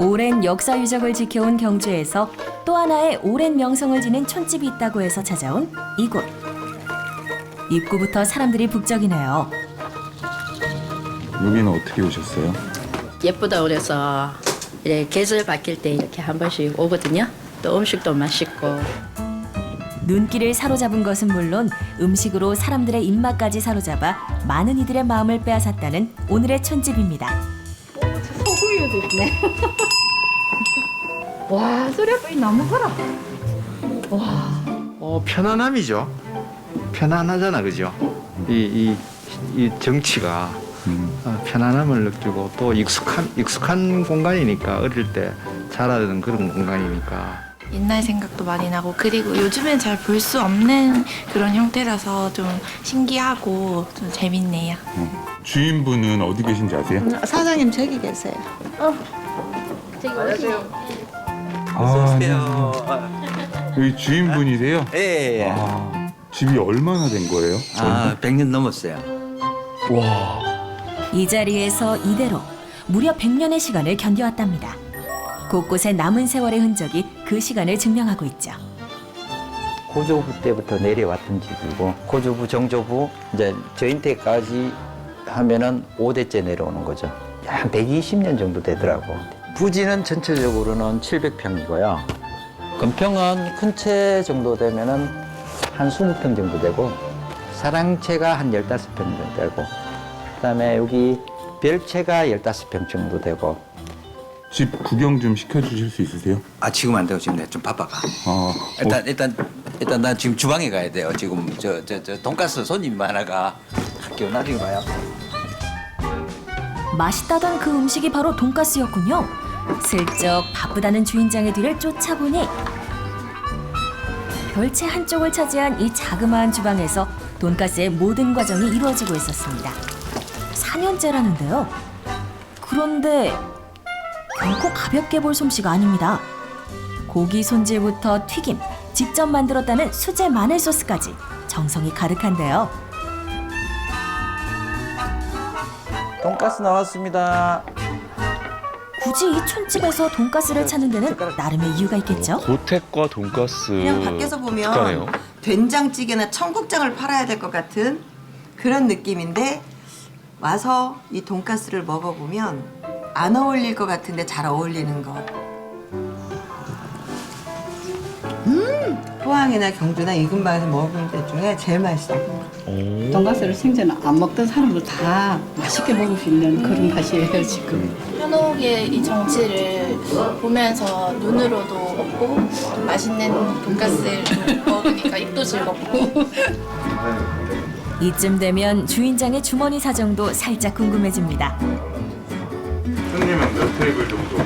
오랜 역사 유적을 지켜온 경주에서 또 하나의 오랜 명성을 지닌 촌집이 있다고 해서 찾아온 이곳. 입구부터 사람들이 북적이네요. 여기는 어떻게 오셨어요? 예쁘다 그래서 이제 계절 바뀔 때 이렇게 한 번씩 오거든요. 또 음식도 맛있고. 눈길을 사로잡은 것은 물론 음식으로 사람들의 입맛까지 사로잡아 많은 이들의 마음을 빼앗았다는 오늘의 촌집입니다. 소구이도 있네. 와, 소리가 너무 커라. 와. 편안함이죠. 편안하잖아, 그죠? 이 정치가 편안함을 느끼고 또 익숙한 공간이니까 어릴 때 자라던 그런 공간이니까. 옛날 생각도 많이 나고 그리고 요즘엔 잘 볼 수 없는 그런 형태라서 좀 신기하고 좀 재밌네요. 주인분은 어디 계신지 아세요? 사장님 저기 계세요. 안녕하세요. 여기 주인분이세요? 예, 예. 아, 집이 얼마나 된 거예요? 100년 넘었어요. 와, 이 자리에서 이대로 무려 100년의 시간을 견뎌왔답니다. 곳곳에 남은 세월의 흔적이 그 시간을 증명하고 있죠. 고조부 때부터 내려왔던 집이고 고조부, 정조부, 이제 저희 때까지 하면은 5대째 내려오는 거죠. 한 120년 정도 되더라고. 부지는 전체적으로는 700평이고요. 건평은 큰 채 정도 되면은 한 20평 정도 되고 사랑채가 한 15평 정도 되고 그다음에 여기 별채가 15평 정도 되고. 집 구경 좀 시켜주실 수 있으세요? 지금 안 되고 지금 내가 좀 바빠가. 아, 일단 나 지금 주방에 가야 돼요. 지금 저 돈가스 손님 많아가. 할게요. 나중에 봐요. 맛있다던 그 음식이 바로 돈가스였군요. 슬쩍 바쁘다는 주인장의 뒤를 쫓아보니 별채 한쪽을 차지한 이 자그마한 주방에서 돈가스의 모든 과정이 이루어지고 있었습니다. 4년째라는데요. 그런데 결코 가볍게 볼 솜씨가 아닙니다. 고기 손질부터 튀김, 직접 만들었다는 수제 마늘 소스까지 정성이 가득한데요. 돈가스 나왔습니다. 굳이 이 촌집에서 돈가스를 찾는 데는 나름의 이유가 있겠죠? 고택과 돈가스 그냥 밖에서 보면 특가네요. 된장찌개나 청국장을 팔아야 될 것 같은 그런 느낌인데 와서 이 돈가스를 먹어보면 안 어울릴 것 같은데 잘 어울리는 것. 포항이나 경주나 이 근방에서 먹어본 데 중에 제일 맛있어. 돈가스를 생전 안 먹던 사람도 다 맛있게 먹을 수 있는 그런 맛이에요, 지금. 현옥의 이 정치를 보면서 눈으로도 먹고 또 맛있는 돈가스를 먹으니까 입도 즐겁고. 이쯤 되면 주인장의 주머니 사정도 살짝 궁금해집니다. 손님은 몇 테이블 정도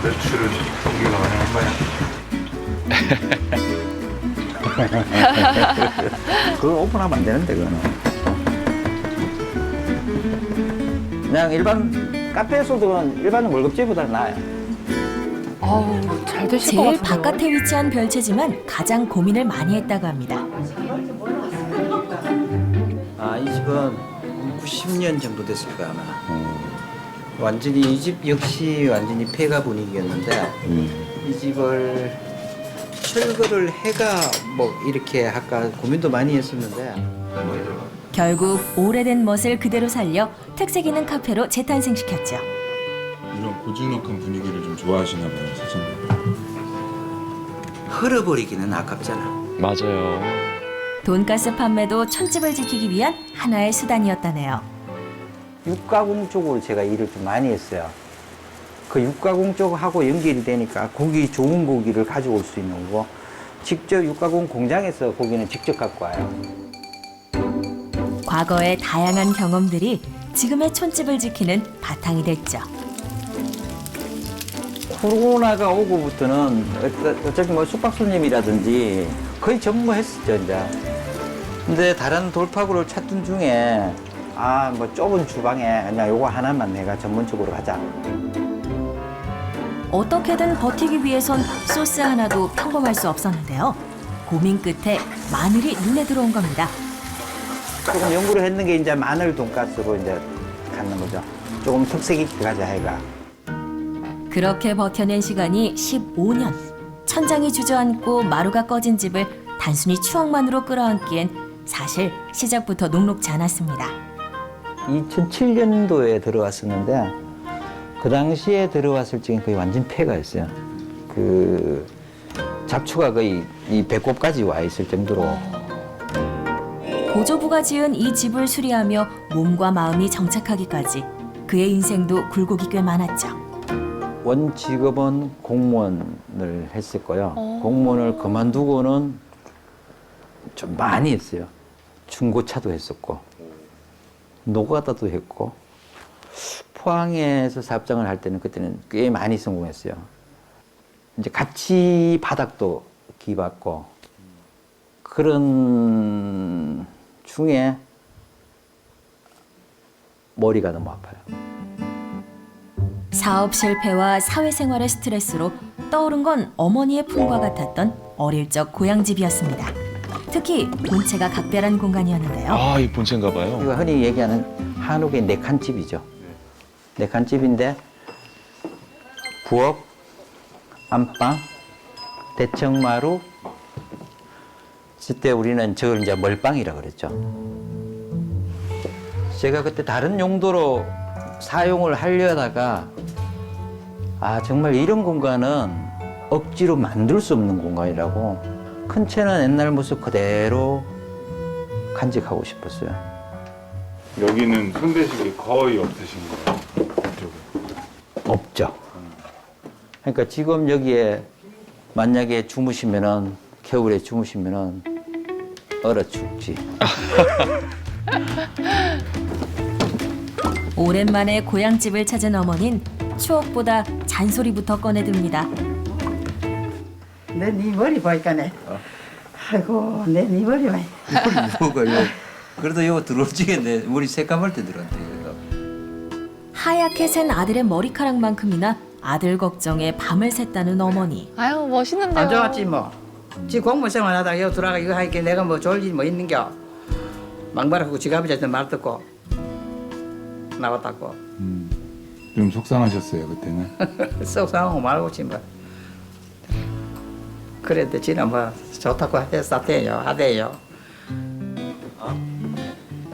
매출은 공개가 가능한가요? 그걸 오픈하면 안 되는데 그거는. 그냥 일반 카페에서도 일반 월급제보다 나아요. 어우, 잘 되실 것 제일 같아요. 바깥에 위치한 별채지만 가장 고민을 많이 했다고 합니다. 이 집은 90년 정도 됐을 거야 아마. 완전히 이 집 역시 완전히 폐가 분위기였는데 이 집을 철거를 해가 뭐 이렇게 할까 고민도 많이 했었는데 결국 오래된 멋을 그대로 살려 특색 있는 카페로 재탄생시켰죠. 이런 고즈넉한 분위기를 좀 좋아하시나 봐요, 사장님. 흘어버리기는 아깝잖아. 맞아요. 돈가스 판매도 촌집을 지키기 위한 하나의 수단이었다네요. 육가공 쪽으로 제가 일을 좀 많이 했어요. 그 육가공 쪽하고 연결이 되니까 고기 좋은 고기를 가져올 수 있는 거고 직접 육가공 공장에서 고기는 직접 갖고 와요. 과거의 다양한 경험들이 지금의 촌집을 지키는 바탕이 됐죠. 코로나가 오고부터는 어차피 뭐 숙박 손님이라든지 거의 전무했었죠 이제. 근데 다른 돌파구를 찾던 중에 뭐 좁은 주방에 그냥 요거 하나만 내가 전문적으로 가자. 어떻게든 버티기 위해선 소스 하나도 평범할 수 없었는데요. 고민 끝에 마늘이 눈에 들어온 겁니다. 조금 연구를 했는 게 이제 마늘 돈가스로 이제 갖는 거죠. 조금 특색 있게 가자 해가. 그렇게 버텨낸 시간이 15년. 천장이 주저앉고 마루가 꺼진 집을 단순히 추억만으로 끌어안기엔 사실 시작부터 녹록지 않았습니다. 2007년도에 들어왔었는데 그 당시에 들어왔을 적엔 거의 완전 폐가였어요. 그 잡초가 거의 이 배꼽까지 와 있을 정도로. 고조부가 지은 이 집을 수리하며 몸과 마음이 정착하기까지 그의 인생도 굴곡이 꽤 많았죠. 원 직업은 공무원을 했었고요. 공무원을 그만두고는 좀 많이 했어요. 중고차도 했었고 노가다도 했고 포항에서 사업장을 할 때는 그때는 꽤 많이 성공했어요. 이제 같이 바닥도 기봤고 그런 중에 머리가 너무 아파요. 사업 실패와 사회생활의 스트레스로 떠오른 건 어머니의 품과 같았던 어릴 적 고향집이었습니다. 특히 본체가 각별한 공간이었는데요. 아, 이 본체인가 봐요. 이거 흔히 얘기하는 한옥의 네칸집이죠. 네칸집인데 부엌, 안방, 대청마루, 그때 우리는 저걸 이제 멀방이라 그랬죠. 제가 그때 다른 용도로 사용을 하려다가 정말 이런 공간은 억지로 만들 수 없는 공간이라고 큰 채는 옛날 모습 그대로 간직하고 싶었어요. 여기는 손대식이 거의 없으신 거예요? 이쪽에. 없죠. 그러니까 지금 여기에 만약에 주무시면은 겨울에 주무시면은 얼어 죽지. 오랜만에 고향집을 찾은 어머닌 추억보다 잔소리부터 꺼내듭니다. 내 네 머리 보니까네. 아이고 내 네 머리 봐. 뭐가요? 그래도 이거 들어올 적에 내 머리 새까멀 때 들었는데 그래도. 하얗게 샌 아들의 머리카락만큼이나 아들 걱정에 밤을 샜다는 어머니. 아유 멋있는데요. 안 좋았지 뭐. 지 공무 생활하다가 여기 들어가 이거 하니까 내가 뭐 좋을 일 뭐 있는겨. 망발하고 지갑이자든 말 듣고 나왔다고. 좀 속상하셨어요 그때는? 속상하고 말고지 뭐. 그래도 지는 뭐 좋다고 했었대요 하대요.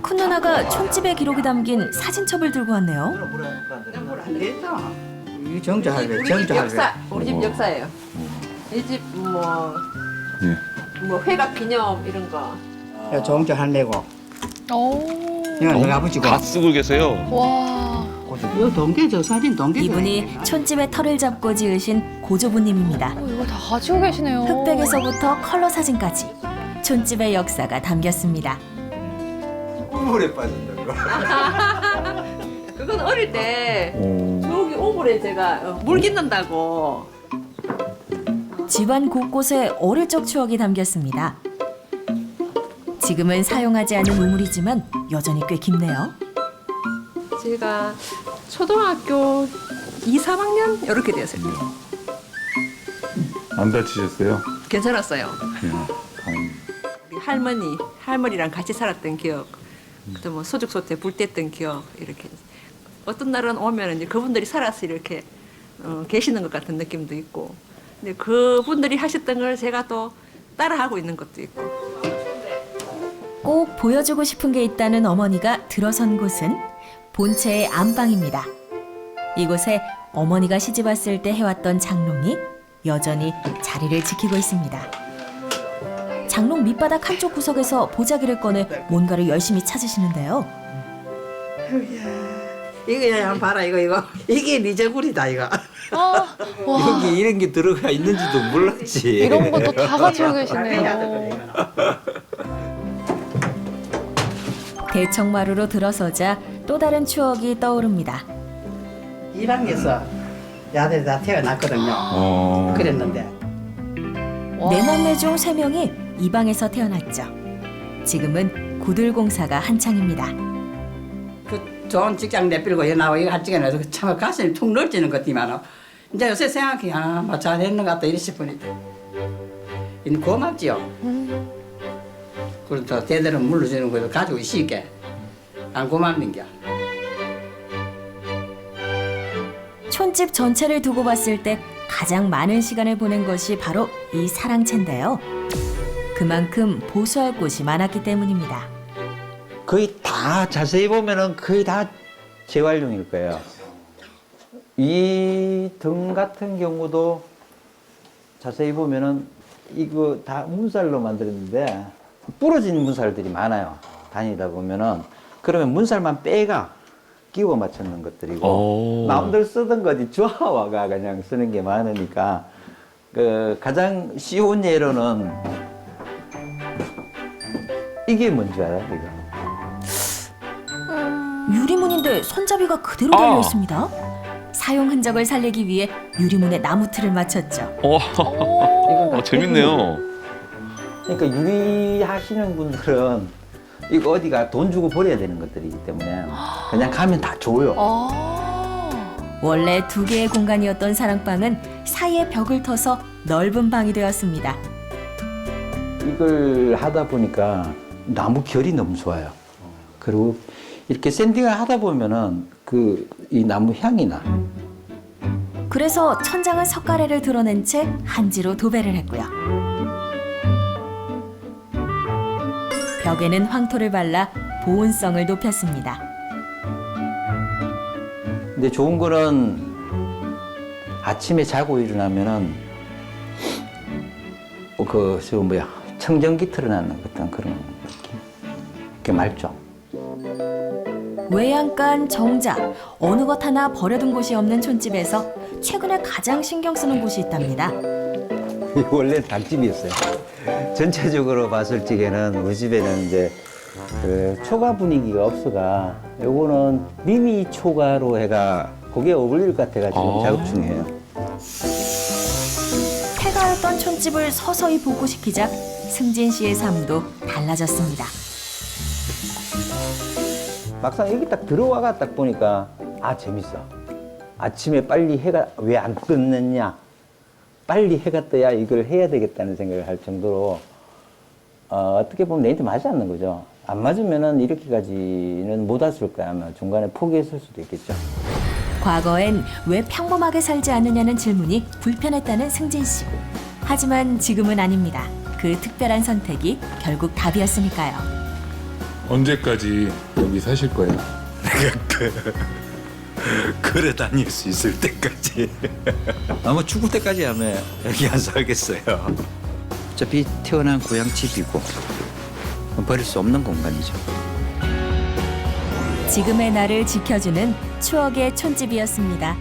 큰 누나가 촌집의 기록이 담긴 사진첩을 들고 왔네요. 이 정조 할배, 정조 할배. 우리 집 역사예요. 이 집 뭐 회갑 기념 이런 거. 정조 할매고. 오. 이거 내가 아버지고. 다 쓰고 계세요. 와. 이거 동계죠 사진 동계. 이분이 촌집의 터를 잡고 지으신 고조부님입니다. 이거 다 가지고 계시네요. 흑백에서부터 컬러 사진까지 촌집의 역사가 담겼습니다. 우물에 빠진다고. 그건 어릴 때 저기 오물에 제가 물 깃는다고. 집안 곳곳에 어릴 적 추억이 담겼습니다. 지금은 사용하지 않은 우물이지만 여전히 꽤 깊네요. 제가 초등학교 2, 3학년 이렇게 되었을 때 안 다치셨어요? 괜찮았어요. 다행히. 우리 할머니랑 같이 살았던 기억, 또 뭐 소죽소태 불 뗐던 기억 이렇게. 어떤 날은 오면 이제 그분들이 살아서 이렇게 계시는 것 같은 느낌도 있고, 근데 그분들이 하셨던 걸 제가 또 따라하고 있는 것도 있고. 꼭 보여주고 싶은 게 있다는 어머니가 들어선 곳은 본체의 안방입니다. 이곳에 어머니가 시집 왔을 때 해왔던 장롱이 여전히 자리를 지키고 있습니다. 장롱 밑바닥 한쪽 구석에서 보자기를 꺼내 뭔가를 열심히 찾으시는데요. 이거 한번 봐라 이거 이게 리저불이다 이거. 와. 여기 이런 게 들어가 있는지도 몰랐지. 이런 것도 다 가지고 계시네요. 대청마루로 들어서자 또 다른 추억이 떠오릅니다. 이 방에서 야들이 다 태어났거든요. 그랬는데 네 남매 중 3명이 이 방에서 태어났죠. 지금은 구들공사가 한창입니다. 그 좋은 직장 내밀고 여기 나와 이거 한 찍어 놔서 참 가슴이 툭 넓지는 것이만 이제 요새 생각해 뭐 잘했는 것 같다 이리 싶으니 고맙지요. 그래도 대대로 물러주는 거도 가지고 있으니까 안 고맙는 게. 촌집 전체를 두고 봤을 때 가장 많은 시간을 보낸 것이 바로 이 사랑채인데요. 그만큼 보수할 곳이 많았기 때문입니다. 거의 다 자세히 보면은 거의 다 재활용일 거예요. 이 등 같은 경우도 자세히 보면은 이거 다 문살로 만들었는데 부러진 문살들이 많아요. 다니다 보면은 그러면 문살만 빼가 끼워 맞췄는 것들이고 남들 쓰던 거지 주화와가 그냥 쓰는 게 많으니까 그 가장 쉬운 예로는 이게 뭔지 알아요? 이거? 유리문인데 손잡이가 그대로 달려 있습니다. 사용 흔적을 살리기 위해 유리문에 나무틀을 맞췄죠. 재밌네요. 그러니까 유리 하시는 분들은 이거 어디가 돈 주고 버려야 되는 것들이기 때문에 그냥 가면 다 줘요. 원래 두 개의 공간이었던 사랑방은 사이에 벽을 터서 넓은 방이 되었습니다. 이걸 하다 보니까 나무 결이 너무 좋아요. 그리고 이렇게 샌딩을 하다 보면은 이 나무 향이 나. 그래서 천장은 석가래를 드러낸 채 한지로 도배를 했고요. 벽에는 황토를 발라 보온성을 높였습니다. 근데 좋은 거는 아침에 자고 일어나면은 청정기 틀어놨는 어떤 그런 느낌. 이렇게 맑죠. 외양간, 정자, 어느 것 하나 버려둔 곳이 없는 촌집에서 최근에 가장 신경 쓰는 곳이 있답니다. 원래 닭집이었어요. 전체적으로 봤을 적에는 우리 집에는 이제 그 초가 분위기가 없어가 요거는 미미 초가로 해가 그게 어울릴 것 같아가 지금 작업 중이에요. 폐가였던 촌집을 서서히 복구시키자 승진 씨의 삶도 달라졌습니다. 막상 여기 딱 들어와가 딱 보니까 재밌어. 아침에 빨리 해가 왜 안 떴느냐, 빨리 해가 떠야 이걸 해야 되겠다는 생각을 할 정도로 어떻게 보면 내한테 맞지 않는 거죠. 안 맞으면은 이렇게까지는 못 왔을 거야. 아마 중간에 포기했을 수도 있겠죠. 과거엔 왜 평범하게 살지 않느냐는 질문이 불편했다는 승진 씨. 하지만 지금은 아닙니다. 그 특별한 선택이 결국 답이었으니까요. 언제까지 여기 사실 거예요? 걸어 다닐 수 있을 때까지. 아마 죽을 때까지 하면 여기 안 살겠어요. 어차피 태어난 고향 집이고 버릴 수 없는 공간이죠. 지금의 나를 지켜주는 추억의 촌집이었습니다.